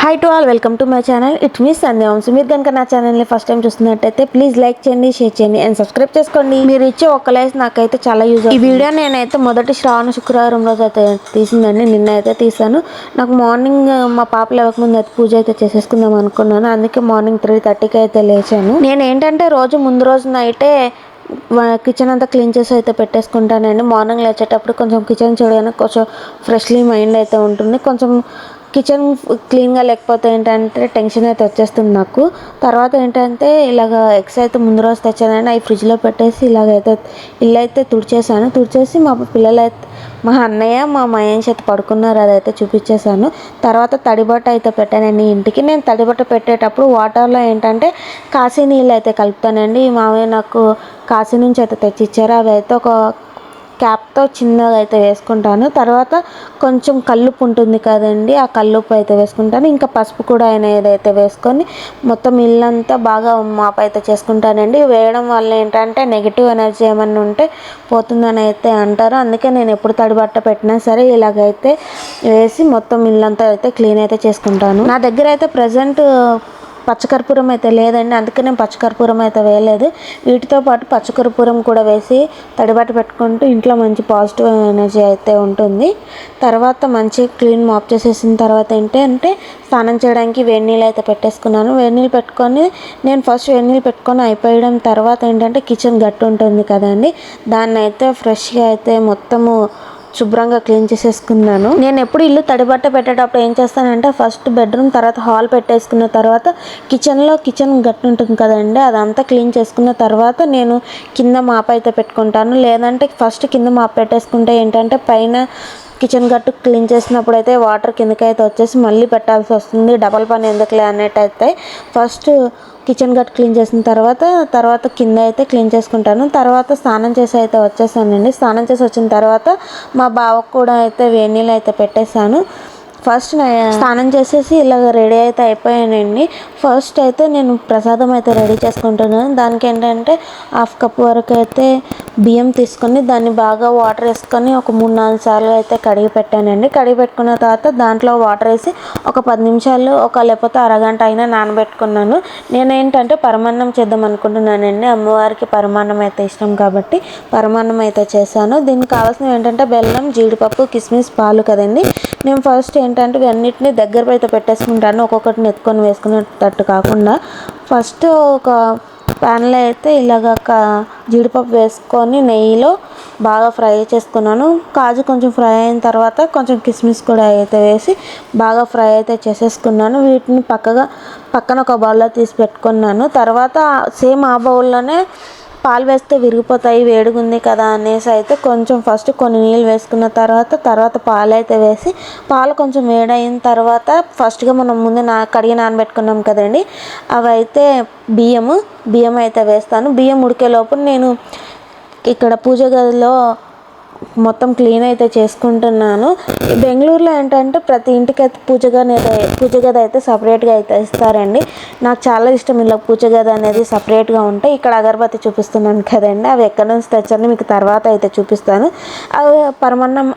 Hi to all, welcome to my channel. It's me Sandhya Vamshi. మీరు కనుక నా ఛానల్ని ఫస్ట్ టైం చూస్తున్నట్టయితే ప్లీజ్ లైక్ చేయండి, షేర్ చేయండి అండ్ సబ్స్క్రైబ్ చేసుకోండి. మీరు ఇచ్చే ఒక్క లైక్ నాకైతే చాలా యూజ్ అవుతుంది. ఈ వీడియో నేనైతే మొదటి శ్రావణ శుక్రవారం రోజు అయితే తీసిందండి. నిన్న అయితే తీసాను. నాకు మార్నింగ్ మా పాప లేవకముందు అయితే పూజ అయితే చేసేసుకుందాం అనుకున్నాను. అందుకే మార్నింగ్ 3:30కి అయితే లేచాను. నేను ఏంటంటే రోజు ముందు రోజు నైటే కిచెన్ అంతా క్లీన్ చేసి అయితే పెట్టేసుకుంటానండి. మార్నింగ్ లేచేటప్పుడు కొంచెం కిచెన్ చూడగానే కొంచెం ఫ్రెష్లీ మైండ్ అయితే ఉంటుంది. కొంచెం కిచెన్ క్లీన్గా లేకపోతే ఏంటంటే టెన్షన్ అయితే వచ్చేస్తుంది నాకు. తర్వాత ఏంటంటే ఇలాగ ఎగ్స్ అయితే ముందు రోజు తెచ్చానండి. అవి ఫ్రిడ్జ్లో పెట్టేసి ఇలాగైతే ఇల్లు అయితే తుడిచేసి మా పిల్లలైతే మా అన్నయ్య మా మహేష్ అయితే పడుకున్నారు, అదైతే చూపించేశాను. తర్వాత తడిబట్ట అయితే పెట్టానండి ఇంటికి. నేను తడిబట్ట పెట్టేటప్పుడు వాటర్లో ఏంటంటే కాశీ నీళ్ళు అయితే కలుపుతానండి. మామయ్య నాకు కాశీ నుంచి అయితే తెచ్చిచ్చారు. అవి అయితే ఒక క్యాప్తో చిన్నగా అయితే వేసుకుంటాను. తర్వాత కొంచెం కల్లుప్పు ఉంటుంది కదండి, ఆ కల్లుప్పు అయితే వేసుకుంటాను. ఇంకా పసుపు కూడా ఆయన ఏదైతే వేసుకొని మొత్తం ఇల్లంతా బాగా మాప్ అయితే చేసుకుంటానండి. వేయడం వల్ల ఏంటంటే నెగిటివ్ ఎనర్జీ ఏమన్నా ఉంటే పోతుందని అయితే అంటారు. అందుకే నేను ఎప్పుడు తడి బట్ట పెట్టినా సరే ఇలాగైతే వేసి మొత్తం ఇల్లంతా అయితే క్లీన్ అయితే చేసుకుంటాను. నా దగ్గర అయితే ప్రజెంట్ పచ్చకర్పూరం అయితే లేదండి, అందుకే నేను పచ్చకర్పూరం అయితే వేయలేదు. వీటితో పాటు పచ్చకర్పూరం కూడా వేసి తడిబట్ట పెట్టుకుంటూ ఇంట్లో మంచి పాజిటివ్ ఎనర్జీ అయితే ఉంటుంది. తర్వాత మంచిగా క్లీన్ మాప్ చేసేసిన తర్వాత ఏంటంటే స్నానం చేయడానికి వేడి నీళ్ళు అయితే పెట్టేసుకున్నాను. వేడి నీళ్ళు పెట్టుకొని నేను ఫస్ట్ వేడి నీళ్ళు పెట్టుకొని అయిపోయడం తర్వాత ఏంటంటే కిచెన్ గట్టు ఉంటుంది కదండి, దాన్ని అయితే ఫ్రెష్గా అయితే మొత్తము శుభ్రంగా క్లీన్ చేసేసుకున్నాను. నేను ఎప్పుడు ఇల్లు తడిబట్ట పెట్టేటప్పుడు ఏం చేస్తానంటే ఫస్ట్ బెడ్రూమ్, తర్వాత హాల్ పెట్టేసుకున్న తర్వాత కిచెన్ గట్టు ఉంటుంది కదండి, అదంతా క్లీన్ చేసుకున్న తర్వాత నేను కింద మాప్ అయితే పెట్టుకుంటాను. లేదంటే ఫస్ట్ కింద మాప్ పెట్టేసుకుంటే ఏంటంటే పైన కిచెన్ గట్టు క్లీన్ చేసినప్పుడు అయితే వాటర్ కిందకైతే వచ్చేసి మళ్ళీ పెట్టాల్సి వస్తుంది. డబల్ పని ఎందుకులే అన్నట్టు అయితే ఫస్ట్ కిచెన్ గట్టు క్లీన్ చేసిన తర్వాత కింద అయితే క్లీన్ చేసుకుంటాను. తర్వాత స్నానం చేసి అయితే వచ్చేసానండి. స్నానం చేసి వచ్చిన తర్వాత మా బావకు కూడా అయితే వేడి నీళ్ళు అయితే పెట్టేశాను. ఫస్ట్ స్నానం చేసేసి ఇలాగ రెడీ అయితే అయిపోయానండి. ఫస్ట్ అయితే నేను ప్రసాదం అయితే రెడీ చేసుకుంటున్నాను. దానికి ఏంటంటే 1/2 కప్ వరకు అయితే బియ్యం తీసుకొని దాన్ని బాగా వాటర్ వేసుకొని ఒక 3-4 సార్లు అయితే కడిగి పెట్టానండి. కడిగి పెట్టుకున్న తర్వాత దాంట్లో వాటర్ వేసి ఒక 10 నిమిషాలు లేకపోతే అరగంట అయినా నానబెట్టుకున్నాను. నేనేంటంటే పరమాన్నం చేద్దాం అనుకుంటున్నానండి. అమ్మవారికి పరమాన్నం అయితే ఇష్టం కాబట్టి పరమాన్నం అయితే చేశాను. దీనికి కావాల్సినవి ఏంటంటే బెల్లం, జీడిపప్పు, కిస్మిస్, పాలు కదండి. నేను ఫస్ట్ ఏంటంటే ఇవన్నిటిని దగ్గర అయితే పెట్టేసుకుంటాను, ఒక్కొక్కటిని ఎత్తుకొని వేసుకునేటట్టు కాకుండా. ఫస్ట్ ఒక ప్యాన్లో అయితే ఇలాగ జీడిపప్పు వేసుకొని నెయ్యిలో బాగా ఫ్రై చేసుకున్నాను. కాజు కొంచెం ఫ్రై అయిన తర్వాత కొంచెం కిస్మిస్ కూడా అయితే వేసి బాగా ఫ్రై అయితే చేసేసుకున్నాను. వీటిని పక్కన ఒక బౌల్లో తీసి పెట్టుకున్నాను. తర్వాత సేమ్ ఆ బౌల్లోనే పాలు వేస్తే విరిగిపోతాయి, వేడిగా ఉంది కదా అనేసి అయితే కొంచెం ఫస్ట్ కొన్ని నీళ్ళు వేసుకున్న తర్వాత పాలు అయితే వేసి పాలు కొంచెం వేడైన తర్వాత ఫస్ట్గా మనం ముందు కడిగి నానబెట్టుకున్నాం కదండి, అవి అయితే బియ్యం అయితే వేస్తాను. బియ్యం ఉడికేలోపు నేను ఇక్కడ పూజ గదిలో మొత్తం క్లీన్ అయితే చేసుకుంటున్నాను. బెంగళూరులో ఏంటంటే ప్రతి ఇంటికి అయితే పూజ గది అయితే సపరేట్గా అయితే ఇస్తారండి. నాకు చాలా ఇష్టం ఇలా పూజ గది అనేది సపరేట్గా ఉంటే. ఇక్కడ అగరబత్తి చూపిస్తున్నాను కదండి, అవి ఎక్కడి నుంచి తెచ్చాను మీకు తర్వాత అయితే చూపిస్తాను. అవి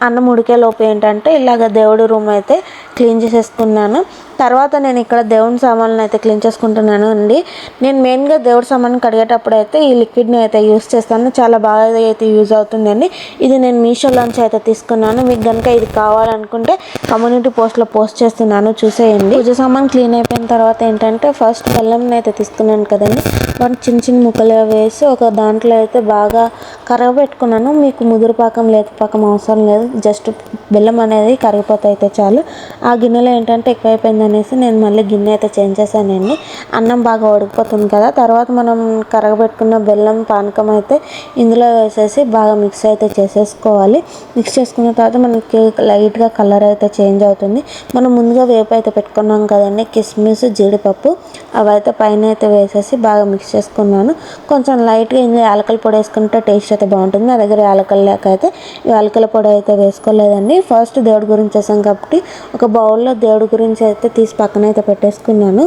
అన్నం ఉడికేలోపు ఏంటంటే ఇలాగ దేవుడి రూమ్ అయితే క్లీన్ చేసేసుకున్నాను. తర్వాత నేను ఇక్కడ దేవుని సామాన్లను అయితే క్లీన్ చేసుకుంటున్నాను అండి. నేను మెయిన్గా దేవుడి సామాన్లు కడిగేటప్పుడు అయితే ఈ లిక్విడ్ని అయితే యూస్ చేస్తాను. చాలా బాగా అయితే యూజ్ అవుతుందండి. ఇది నేను మీషోలోంచి అయితే తీసుకున్నాను. మీకు కనుక ఇది కావాలనుకుంటే కమ్యూనిటీ పోస్ట్లో పోస్ట్ చేస్తున్నాను, చూసేయండి. పూజ సామాన్ క్లీన్ అయిపోయిన తర్వాత ఏంటంటే ఫస్ట్ బెల్లంని అయితే తీసుకున్నాను కదండి, వాటిని చిన్న ముక్కలుగా వేసి ఒక దాంట్లో అయితే బాగా కరగబెట్టుకున్నాను. మీకు ముదురు పాకం లేత పాకం అవసరం లేదు, జస్ట్ బెల్లం అనేది కరిగిపోతే అయితే చాలు. ఆ గిన్నెలో ఏంటంటే ఎక్కువైపోయింది అనేసి నేను మళ్ళీ గిన్నె అయితే చేంజ్ చేశానండి. అన్నం బాగా ఉడికిపోతుంది కదా, తర్వాత మనం కరగబెట్టుకున్న బెల్లం పానకం అయితే ఇందులో వేసేసి బాగా మిక్స్ అయితే చేసేసుకోవాలి. మిక్స్ చేసుకున్న తర్వాత మనకి లైట్గా కలర్ అయితే చేంజ్ అవుతుంది. మనం ముందుగా వేపు అయితే పెట్టుకున్నాం కదండి, కిస్మిస్, జీడిపప్పు, అవి అయితే పైన అయితే వేసేసి బాగా మిక్స్ చేసుకున్నాను. కొంచెం లైట్గా ఇందులో యాలకల పొడి వేసుకుంటే టేస్ట్ అయితే బాగుంటుంది. నా దగ్గర యాలకలు లేక అయితే యాలకల పొడి అయితే వేసుకోలేదండి. ఫస్ట్ దేవుడి గురించి చేసాం కాబట్టి ఒక బౌల్లో దేవుడి గురించి అయితే తీసి పక్కన అయితే పెట్టేసుకున్నాను.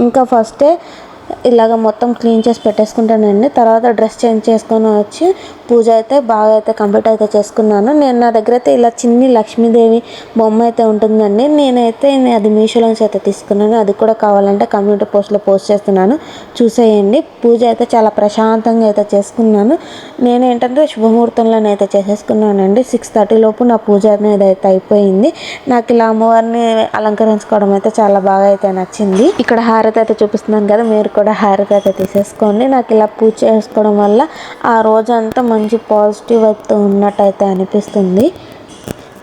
ఇంకా ఫస్టే ఇలాగ మొత్తం క్లీన్ చేసి పెట్టేసుకుంటానండి. తర్వాత డ్రెస్ చేంజ్ చేసుకొని వచ్చి పూజ అయితే బాగా అయితే కంప్లీట్ అయితే చేసుకున్నాను. నేను నా దగ్గర అయితే ఇలా చిన్ని లక్ష్మీదేవి బొమ్మ అయితే ఉంటుందండి. నేనైతే అది మీషోలోంచి అయితే తీసుకున్నాను. అది కూడా కావాలంటే కమ్యూనిటీ పోస్ట్లో పోస్ట్ చేస్తున్నాను, చూసేయండి. పూజ అయితే చాలా ప్రశాంతంగా అయితే చేసుకున్నాను. నేను ఏంటంటే శుభముహూర్తంలోనైతే చేసేసుకున్నానండి. 6:30 లోపు నా పూజ అనేది అయితే అయిపోయింది. నాకు ఇలా అమ్మవారిని అలంకరించుకోవడం అయితే చాలా బాగా అయితే నచ్చింది. ఇక్కడ హారతి అయితే చూపిస్తున్నాను కదా, మీరు కూడా హారతి అయితే తీసేసుకోండి. నాకు ఇలా పూజ చేసుకోవడం వల్ల ఆ రోజంతా మంచి పాజిటివ్ అయితే ఉన్నట్టయితే అనిపిస్తుంది.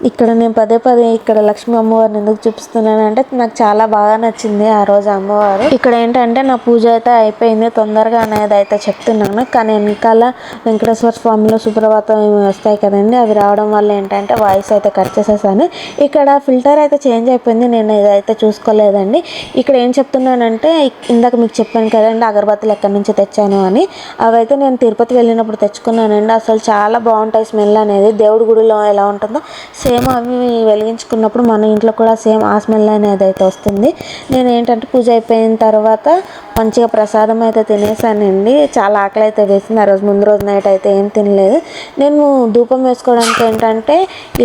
ఇక్కడ నేను పదే పదే ఇక్కడ లక్ష్మీ అమ్మవారిని ఎందుకు చూపిస్తున్నాను అంటే నాకు చాలా బాగా నచ్చింది ఆ రోజు అమ్మవారు. ఇక్కడ ఏంటంటే నా పూజ అయితే అయిపోయింది తొందరగా అనేది అయితే చెప్తున్నాను, కానీ వెనకాల వెంకటేశ్వర స్వామిలో సుప్రభాతం వస్తాయి కదండి, అవి రావడం వల్ల ఏంటంటే వాయిస్ అయితే కట్ చేసేసాను. ఇక్కడ ఫిల్టర్ అయితే చేంజ్ అయిపోయింది, నేను ఇదైతే చూసుకోలేదండి. ఇక్కడ ఏం చెప్తున్నానంటే ఇందాక మీకు చెప్పాను కదండి అగరబత్తులు ఎక్కడి నుంచి తెచ్చాను అని, అవైతే నేను తిరుపతి వెళ్ళినప్పుడు తెచ్చుకున్నానండి. అసలు చాలా బాగుంటాయి స్మెల్ అనేది, దేవుడి గుడిలో ఎలా ఉంటుందో సేమ్ అవి వెలిగించుకున్నప్పుడు మన ఇంట్లో కూడా సేమ్ ఆ స్మెల్ అనేది అయితే వస్తుంది. నేను ఏంటంటే పూజ అయిపోయిన తర్వాత మంచిగా ప్రసాదం అయితే తినేసానండి. చాలా ఆకలి అయితే వేసింది ఆ రోజు. ముందు రోజు నైట్ అయితే ఏం తినలేదు. నేను ధూపం వేసుకోవడానికి ఏంటంటే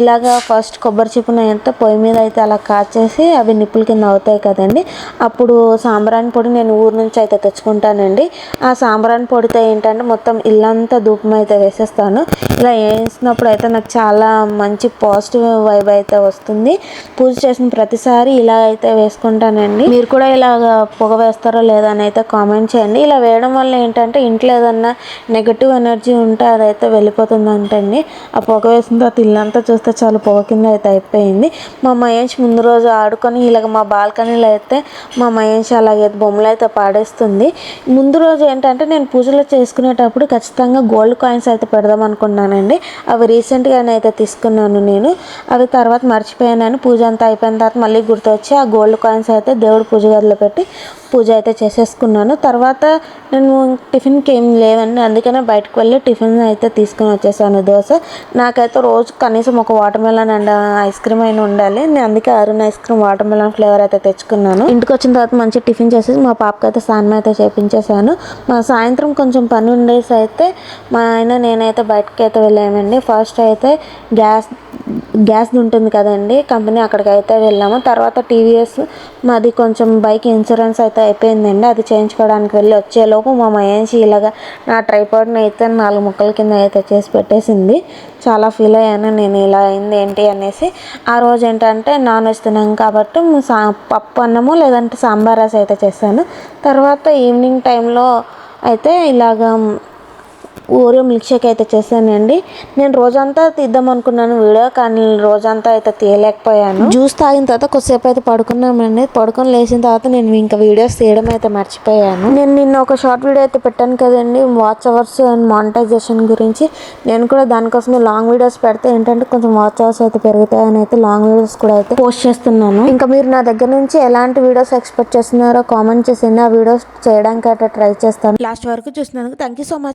ఇలాగా ఫస్ట్ కొబ్బరి చిప్పను అయితే పొయ్యి మీద అయితే అలా కాచేసి అవి నిప్పుల కింద అవుతాయి కదండి, అప్పుడు సాంబ్రాణి పొడి నేను ఊరు నుంచి అయితే తెచ్చుకుంటానండి. ఆ సాంబ్రాణి పొడితో ఏంటంటే మొత్తం ఇల్లంతా ధూపం అయితే వేసేస్తాను. ఇలా వేసినప్పుడు అయితే నాకు చాలా మంచి పాజిటివ్ వైబ్ అయితే వస్తుంది. పూజ చేసిన ప్రతిసారి ఇలా అయితే వేసుకుంటానండి. మీరు కూడా ఇలాగ పొగ వేస్తారో లేదా అని అయితే కామెంట్ చేయండి. ఇలా వేయడం వల్ల ఏంటంటే ఇంట్లో ఏదన్నా నెగటివ్ ఎనర్జీ ఉంటే అదైతే వెళ్ళిపోతుంది అంటండి. ఆ పొగ వేసిన తర్వాత ఇల్లంతా చూస్తే చాలా పొగ కింద అయితే అయిపోయింది. మా మహేష్ ముందు రోజు ఆడుకొని ఇలాగ మా బాల్కనీలో అయితే మా మహేష్ అలాగే బొమ్మలు అయితే పాడేస్తుంది. ముందు రోజు ఏంటంటే నేను పూజలు చేసుకునేటప్పుడు ఖచ్చితంగా గోల్డ్ కాయిన్స్ అయితే పెడదాం అనుకున్నానండి. అవి రీసెంట్గానే అయితే తీసుకున్నాను నేను. అవి తర్వాత మర్చిపోయానని పూజ అంతా అయిపోయిన తర్వాత మళ్ళీ గుర్తొచ్చి ఆ గోల్డ్ కాయిన్స్ అయితే దేవుడు పూజ గదిలో పెట్టి పూజ అయితే చేసేసుకున్నాను. తర్వాత నేను టిఫిన్కి ఏం లేవండి, అందుకనే బయటకు వెళ్ళి టిఫిన్ అయితే తీసుకొని వచ్చేసాను దోశ. నాకైతే రోజు కనీసం ఒక water melon and ice cream అయినా ఉండాలి. నేను అందుకే Arun ice cream water melon flavour అయితే తెచ్చుకున్నాను. ఇంటికి వచ్చిన తర్వాత మంచి టిఫిన్ చేసేసి మా పాపకి అయితే స్నానం అయితే చేయించేసాను. మా సాయంత్రం కొంచెం పని ఉండేసి అయితే మా ఆయన నేనైతే బయటకి అయితే వెళ్ళామండి. ఫస్ట్ అయితే గ్యాస్ది ఉంటుంది కదండి కంపెనీ, అక్కడికి అయితే వెళ్ళాము. తర్వాత టీవీఎస్ మాది కొంచెం బైక్ ఇన్సూరెన్స్ అయితే అయిపోయిందండి, అది చేయించుకోవడానికి వెళ్ళి వచ్చేలోపు మా మహేష్ ఇలాగా నా ట్రైపాడ్ని అయితే 4 ముక్కల కింద అయితే చేసి పెట్టేసింది. చాలా ఫీల్ అయ్యాను నేను, ఇలా అయింది ఏంటి అనేసి. ఆ రోజు ఏంటంటే నాన్ వెజ్ తిన్నాం కాబట్టి పప్పు అన్నము లేదంటే సాంబార్ రైస్ అయితే చేశాను. తర్వాత ఈవినింగ్ టైంలో అయితే ఇలాగా ఓరియో మిల్క్ షేక్ అయితే చేశానండి. నేను రోజంతా తీద్దాం అనుకున్నాను వీడియో, కానీ రోజంతా అయితే తీయలేకపోయాను. జ్యూస్ తాగిన తర్వాత కొద్దిసేపు అయితే పడుకున్నామండి. పడుకొని లేచిన తర్వాత నేను ఇంకా వీడియోస్ తీయడం అయితే మర్చిపోయాను. నేను నిన్న ఒక షార్ట్ వీడియో అయితే పెట్టాను కదండి వాచ్ అవర్స్ అండ్ మానిటైజేషన్ గురించి. నేను కూడా దానికోసమే లాంగ్ వీడియోస్ పెడితే ఏంటంటే కొంచెం వాచ్ అవర్స్ అయితే పెరుగుతాయని అయితే లాంగ్ వీడియోస్ కూడా అయితే పోస్ట్ చేస్తున్నాను. ఇంకా మీరు నా దగ్గర నుంచి ఎలాంటి వీడియోస్ ఎక్స్పెక్ట్ చేస్తున్నారో కామెంట్ చేసింది, ఆ వీడియోస్ చేయడానికి అయితే ట్రై చేస్తాను. లాస్ట్ వరకు చూసినందుకు థ్యాంక్ యూ సో మచ్.